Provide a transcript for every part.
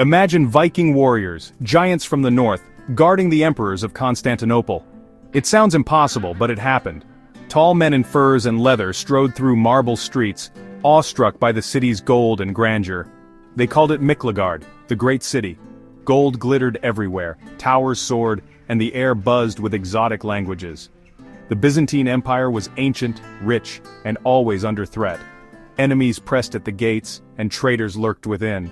Imagine Viking warriors, giants from the north, guarding the emperors of Constantinople. It sounds impossible, but it happened. Tall men in furs and leather strode through marble streets, awestruck by the city's gold and grandeur. They called it Miklagard, the great city. Gold glittered everywhere, towers soared, and the air buzzed with exotic languages. The Byzantine Empire was ancient, rich, and always under threat. Enemies pressed at the gates, and traitors lurked within.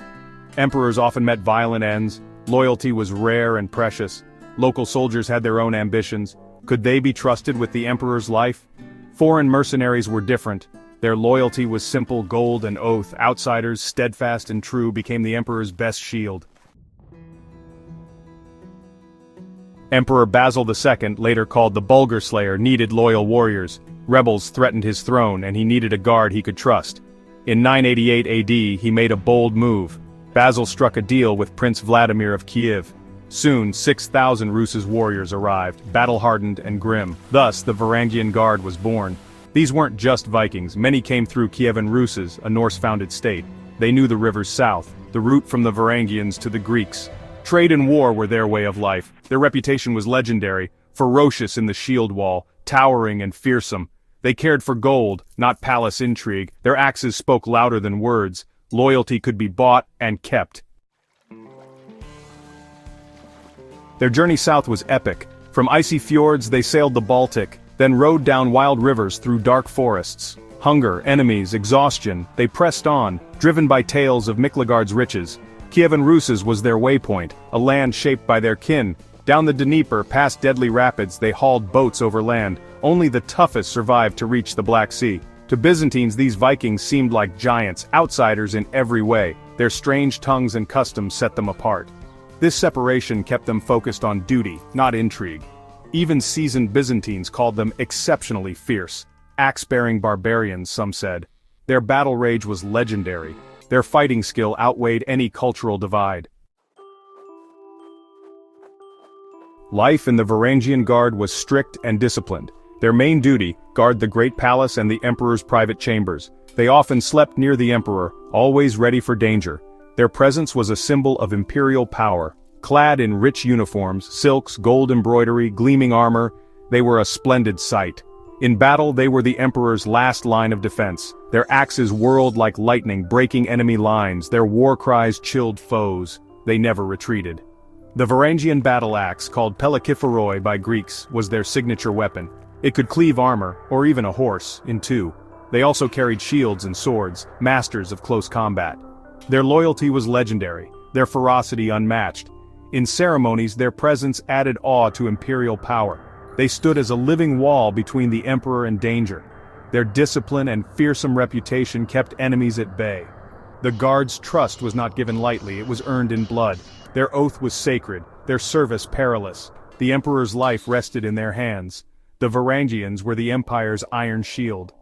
Emperors often met violent ends, loyalty was rare and precious. Local soldiers had their own ambitions. Could they be trusted with the emperor's life? Foreign mercenaries were different. Their loyalty was simple gold and oath. Outsiders, steadfast and true, became the emperor's best shield. Emperor Basil II, later called the Bulgar Slayer, needed loyal warriors. Rebels threatened his throne, and he needed a guard he could trust. In 988 AD, he made a bold move. Basil struck a deal with Prince Vladimir of Kiev. Soon, 6,000 Rus' warriors arrived, battle-hardened and grim. Thus, the Varangian Guard was born. These weren't just Vikings, many came through Kievan Rus', a Norse-founded state. They knew the rivers south, the route from the Varangians to the Greeks. Trade and war were their way of life. Their reputation was legendary, ferocious in the shield wall, towering and fearsome. They cared for gold, not palace intrigue. Their axes spoke louder than words. Loyalty could be bought and kept. Their journey south was epic. From icy fjords they sailed the Baltic, then rode down wild rivers through dark forests. Hunger, enemies, exhaustion, they pressed on, driven by tales of Miklagard's riches. Kievan Rus' was their waypoint, a land shaped by their kin. Down the Dnieper, past deadly rapids, they hauled boats over land. Only the toughest survived to reach the Black Sea. To Byzantines, these Vikings seemed like giants, outsiders in every way. Their strange tongues and customs set them apart. This separation kept them focused on duty, not intrigue. Even seasoned Byzantines called them exceptionally fierce. Axe-bearing barbarians, some said. Their battle rage was legendary. Their fighting skill outweighed any cultural divide. Life in the Varangian Guard was strict and disciplined. Their main duty, guard the Great Palace and the Emperor's private chambers. They often slept near the Emperor, always ready for danger. Their presence was a symbol of imperial power. Clad in rich uniforms, silks, gold embroidery, gleaming armor, they were a splendid sight. In battle they were the Emperor's last line of defense. Their axes whirled like lightning, breaking enemy lines. Their war cries chilled foes. They never retreated. The Varangian battle axe, called pelakiphoroi by Greeks, was their signature weapon. It could cleave armor, or even a horse, in two. They also carried shields and swords, masters of close combat. Their loyalty was legendary, their ferocity unmatched. In ceremonies, their presence added awe to imperial power. They stood as a living wall between the emperor and danger. Their discipline and fearsome reputation kept enemies at bay. The guard's trust was not given lightly, it was earned in blood. Their oath was sacred, their service perilous. The emperor's life rested in their hands. The Varangians were the empire's iron shield.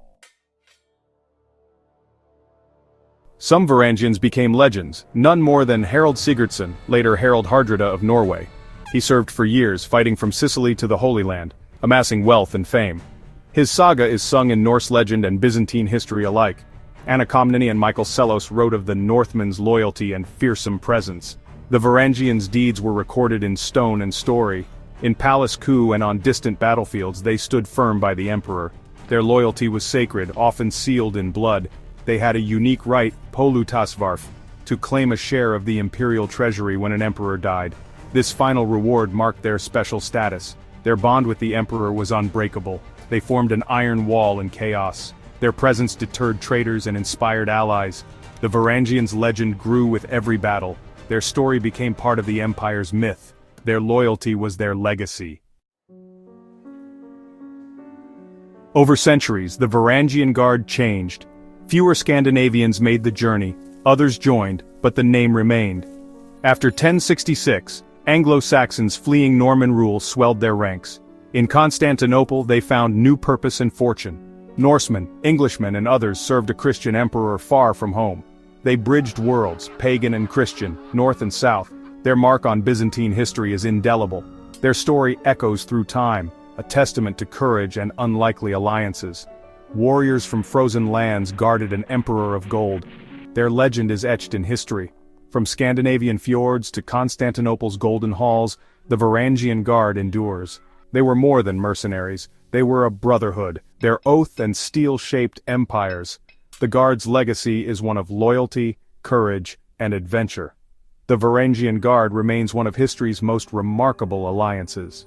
Some Varangians became legends, none more than Harald Sigurdsson, later Harald Hardrada of Norway. He served for years, fighting from Sicily to the Holy Land, amassing wealth and fame. His saga is sung in Norse legend and Byzantine history alike. Anna Komnene and Michael Sellos wrote of the Northmen's loyalty and fearsome presence. The Varangians' deeds were recorded in stone and story. In palace coup and on distant battlefields they stood firm by the emperor. Their loyalty was sacred, often sealed in blood. They had a unique right, polutasvarf, to claim a share of the imperial treasury when an emperor died. This final reward marked their special status. Their bond with the emperor was unbreakable. They formed an iron wall in chaos. Their presence deterred traitors and inspired allies. The Varangians' legend grew with every battle. Their story became part of the empire's myth. Their loyalty was their legacy. Over centuries, the Varangian Guard changed. Fewer Scandinavians made the journey, others joined, but the name remained. After 1066, Anglo-Saxons fleeing Norman rule swelled their ranks. In Constantinople they found new purpose and fortune. Norsemen, Englishmen and others served a Christian emperor far from home. They bridged worlds, pagan and Christian, north and south. Their mark on Byzantine history is indelible. Their story echoes through time, a testament to courage and unlikely alliances. Warriors from frozen lands guarded an emperor of gold. Their legend is etched in history. From Scandinavian fjords to Constantinople's golden halls, the Varangian Guard endures. They were more than mercenaries, they were a brotherhood, their oath and steel-shaped empires. The Guard's legacy is one of loyalty, courage, and adventure. The Varangian Guard remains one of history's most remarkable alliances.